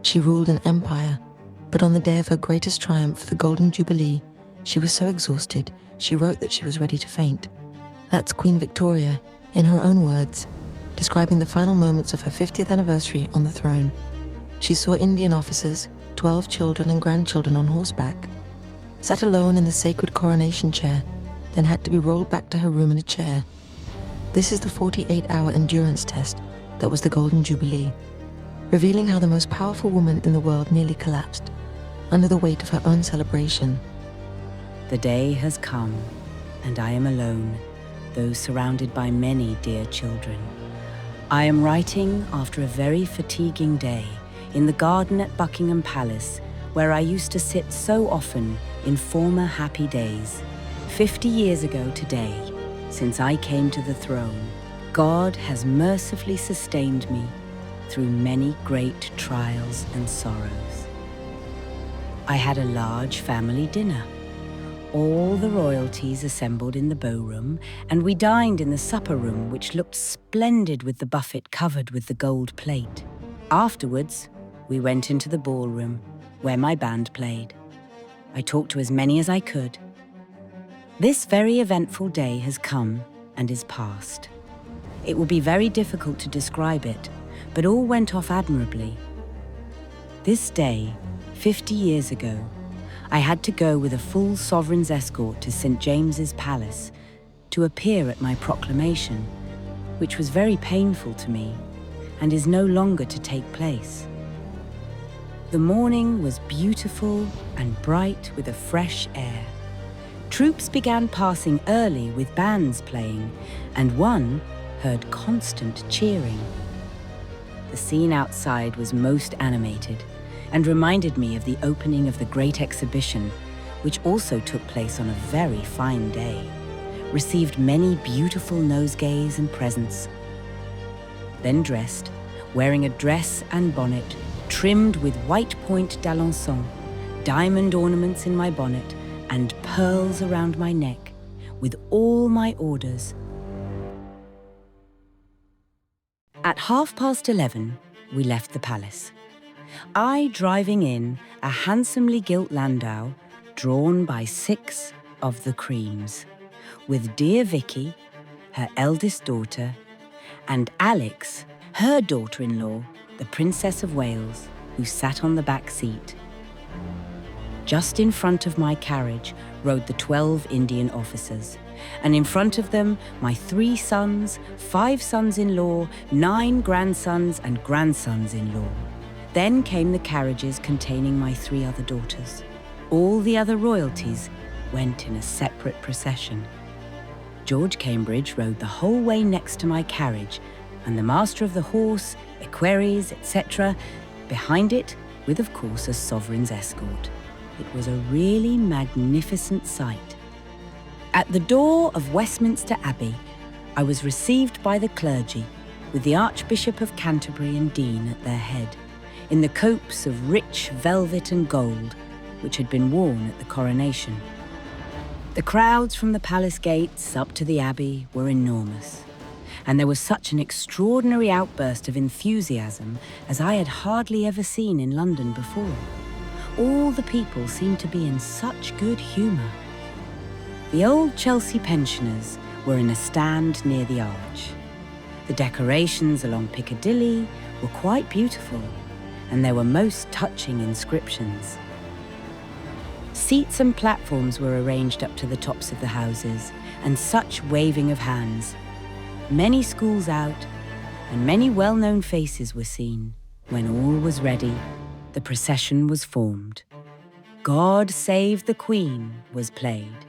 She ruled an empire, but on the day of her greatest triumph, the Golden Jubilee, she was so exhausted, she wrote that she was ready to faint. That's Queen Victoria, in her own words, describing the final moments of her 50th anniversary on the throne. She saw Indian officers, 12 children and grandchildren on horseback, sat alone in the sacred coronation chair, then had to be rolled back to her room in a chair. This is the 48-hour endurance test that was the Golden Jubilee, revealing how the most powerful woman in the world nearly collapsed under the weight of her own celebration. The day has come, and I am alone, though surrounded by many dear children. I am writing after a very fatiguing day in the garden at Buckingham Palace, where I used to sit so often in former happy days. 50 years ago today, since I came to the throne, God has mercifully sustained me through many great trials and sorrows. I had a large family dinner. All the royalties assembled in the bowroom, and we dined in the supper room, which looked splendid with the buffet covered with the gold plate. Afterwards, we went into the ballroom, where my band played. I talked to as many as I could. This very eventful day has come and is past. It will be very difficult to describe it, but all went off admirably. This day, 50 years ago, I had to go with a full sovereign's escort to St. James's Palace to appear at my proclamation, which was very painful to me and is no longer to take place. The morning was beautiful and bright with a fresh air. Troops began passing early with bands playing, and one heard constant cheering. The scene outside was most animated and reminded me of the opening of the Great Exhibition, which also took place on a very fine day, received many beautiful nosegays and presents. Then dressed, wearing a dress and bonnet, trimmed with white point d'Alençon, diamond ornaments in my bonnet, and pearls around my neck, with all my orders. At 11:30, we left the palace. I driving in a handsomely gilt landau drawn by 6 of the creams, with dear Vicky, her eldest daughter, and Alex, her daughter-in-law, the Princess of Wales, who sat on the back seat. Just in front of my carriage rode the 12 Indian officers, and in front of them my 3 sons, 5 sons-in-law, 9 grandsons and grandsons-in-law. Then came the carriages containing my 3 other daughters. All the other royalties went in a separate procession. George Cambridge rode the whole way next to my carriage, and the master of the horse, equerries, etc., behind it, with of course a sovereign's escort. It was a really magnificent sight. At the door of Westminster Abbey, I was received by the clergy, with the Archbishop of Canterbury and Dean at their head, in the copes of rich velvet and gold, which had been worn at the coronation. The crowds from the palace gates up to the abbey were enormous, and there was such an extraordinary outburst of enthusiasm as I had hardly ever seen in London before. All the people seemed to be in such good humour. The old Chelsea pensioners were in a stand near the arch. The decorations along Piccadilly were quite beautiful, and there were most touching inscriptions. Seats and platforms were arranged up to the tops of the houses, and such waving of hands. Many schools out, and many well-known faces were seen. When all was ready, the procession was formed. God Save the Queen was played,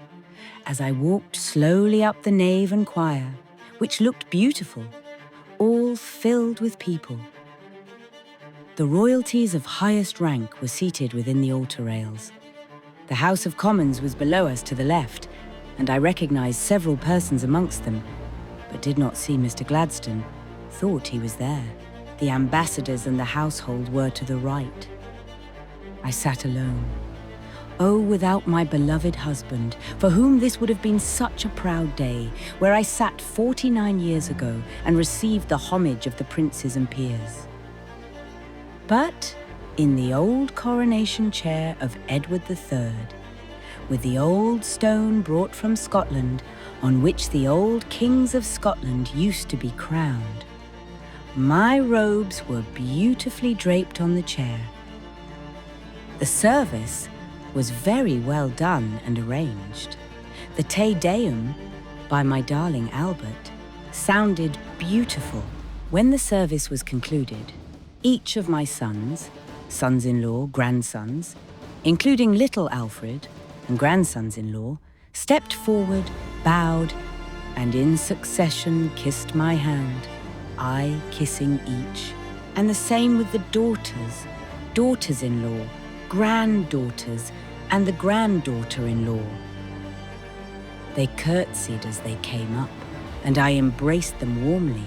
as I walked slowly up the nave and choir, which looked beautiful, all filled with people. The royalties of highest rank were seated within the altar rails. The House of Commons was below us to the left, and I recognised several persons amongst them, but did not see Mr. Gladstone, thought he was there. The ambassadors and the household were to the right. I sat alone. Oh, without my beloved husband, for whom this would have been such a proud day, where I sat 49 years ago and received the homage of the princes and peers. But in the old coronation chair of Edward III, with the old stone brought from Scotland on which the old kings of Scotland used to be crowned. My robes were beautifully draped on the chair. The service was very well done and arranged. The Te Deum, by my darling Albert, sounded beautiful. When the service was concluded, each of my sons-in-law, grandsons, including little Alfred, and grandsons-in-law, stepped forward, bowed, and in succession kissed my hand, I kissing each, and the same with the daughters, daughters-in-law, granddaughters, and the granddaughter-in-law. They curtsied as they came up, and I embraced them warmly.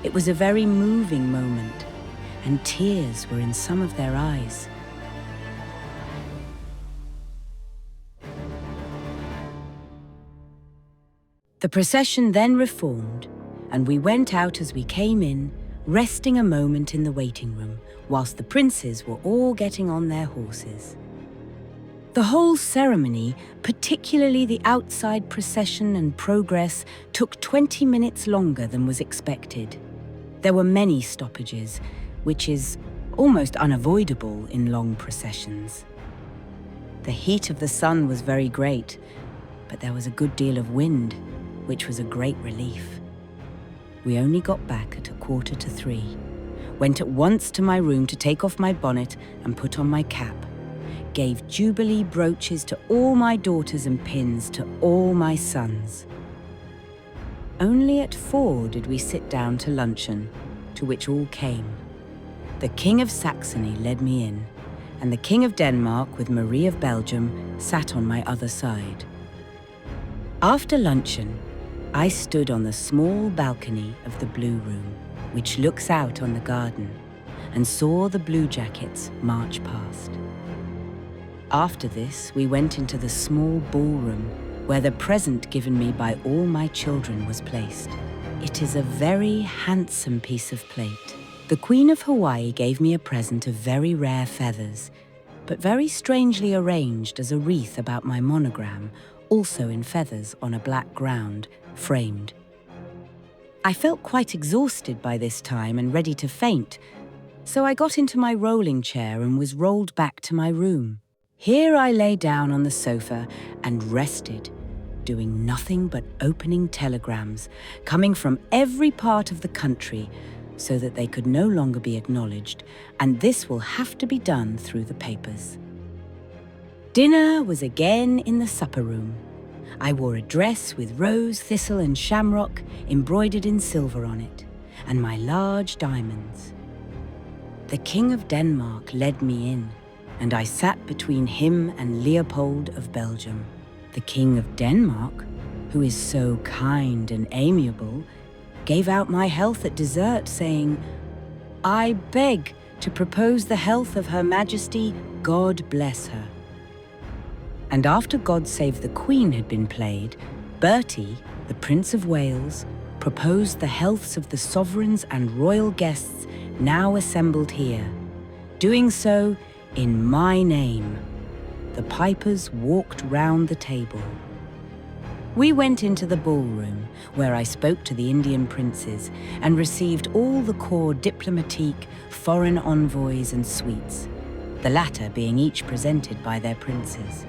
It was a very moving moment, and tears were in some of their eyes. The procession then reformed, and we went out as we came in, resting a moment in the waiting room, whilst the princes were all getting on their horses. The whole ceremony, particularly the outside procession and progress, took 20 minutes longer than was expected. There were many stoppages, which is almost unavoidable in long processions. The heat of the sun was very great, but there was a good deal of wind, which was a great relief. We only got back at 2:45, went at once to my room to take off my bonnet and put on my cap, gave jubilee brooches to all my daughters and pins to all my sons. Only at 4 did we sit down to luncheon, to which all came. The King of Saxony led me in, and the King of Denmark with Marie of Belgium sat on my other side. After luncheon, I stood on the small balcony of the Blue Room, which looks out on the garden, and saw the blue jackets march past. After this, we went into the small ballroom, where the present given me by all my children was placed. It is a very handsome piece of plate. The Queen of Hawaii gave me a present of very rare feathers, but very strangely arranged as a wreath about my monogram, also in feathers on a black ground, framed. I felt quite exhausted by this time and ready to faint, so I got into my rolling chair and was rolled back to my room. Here I lay down on the sofa and rested, doing nothing but opening telegrams, coming from every part of the country, so that they could no longer be acknowledged, and this will have to be done through the papers. Dinner was again in the supper room. I wore a dress with rose, thistle, and shamrock embroidered in silver on it, and my large diamonds. The King of Denmark led me in, and I sat between him and Leopold of Belgium. The King of Denmark, who is so kind and amiable, gave out my health at dessert, saying, "I beg to propose the health of Her Majesty, God bless her." And after God Save the Queen had been played, Bertie, the Prince of Wales, proposed the healths of the sovereigns and royal guests now assembled here, doing so in my name. The pipers walked round the table. We went into the ballroom, where I spoke to the Indian princes and received all the corps diplomatique, foreign envoys and suites, the latter being each presented by their princes.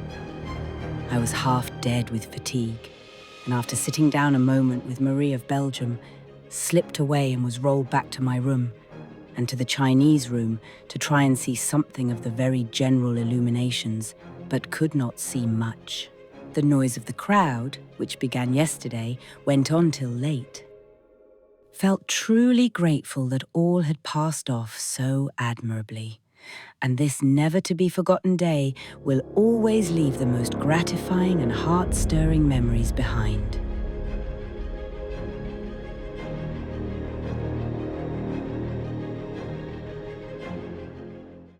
I was half dead with fatigue, and after sitting down a moment with Marie of Belgium, slipped away and was rolled back to my room and to the Chinese room to try and see something of the very general illuminations, but could not see much. The noise of the crowd, which began yesterday, went on till late. Felt truly grateful that all had passed off so admirably, and this never-to-be-forgotten day will always leave the most gratifying and heart-stirring memories behind.